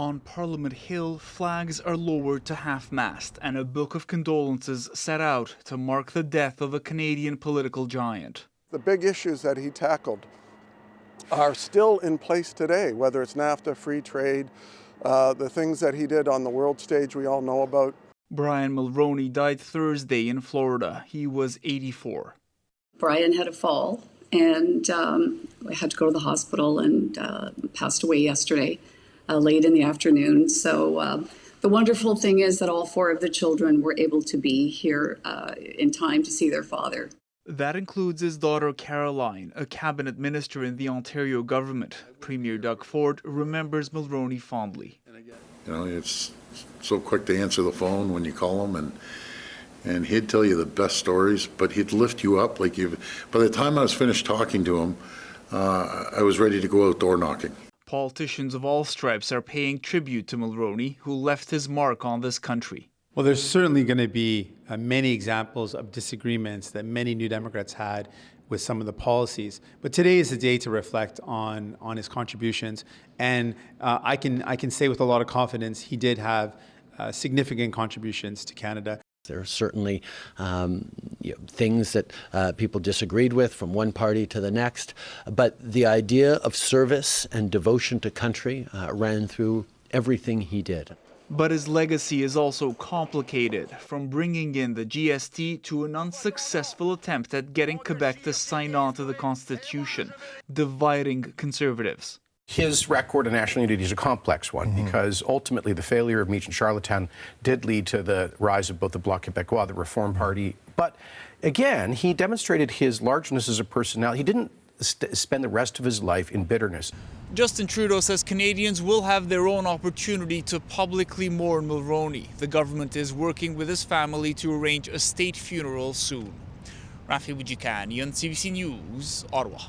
On Parliament Hill, flags are lowered to half-mast and a book of condolences set out to mark the death of a Canadian political giant. The big issues that he tackled are still in place today, whether it's NAFTA, free trade, the things that he did on the world stage we all know about. Brian Mulroney died Thursday in Florida. He was 84. Brian had a fall and had to go to the hospital and passed away yesterday, late in the afternoon. So the wonderful thing is that all four of the children were able to be here in time to see their father. That includes his daughter Caroline, a cabinet minister in the Ontario government. Premier Doug Ford remembers Mulroney fondly. You know, it's so quick to answer the phone when you call him, and he'd tell you the best stories, but he'd lift you up. Like by the time I was finished talking to him, I was ready to go out door knocking. Politicians of all stripes are paying tribute to Mulroney, who left his mark on this country. Well, there's certainly going to be many examples of disagreements that many New Democrats had with some of the policies. But today is a day to reflect on his contributions. And I can say with a lot of confidence he did have significant contributions to Canada. There are certainly things that people disagreed with from one party to the next. But the idea of service and devotion to country ran through everything he did. But his legacy is also complicated, from bringing in the GST to an unsuccessful attempt at getting Quebec to sign on to the Constitution, dividing Conservatives. His record of national unity is a complex one because ultimately the failure of Meach and Charlottetown did lead to the rise of both the Bloc Québécois, the Reform Party. But again, he demonstrated his largeness as a personality. He didn't spend the rest of his life in bitterness. Justin Trudeau says Canadians will have their own opportunity to publicly mourn Mulroney. The government is working with his family to arrange a state funeral soon. Rafi Wijikanian, CBC News, Ottawa.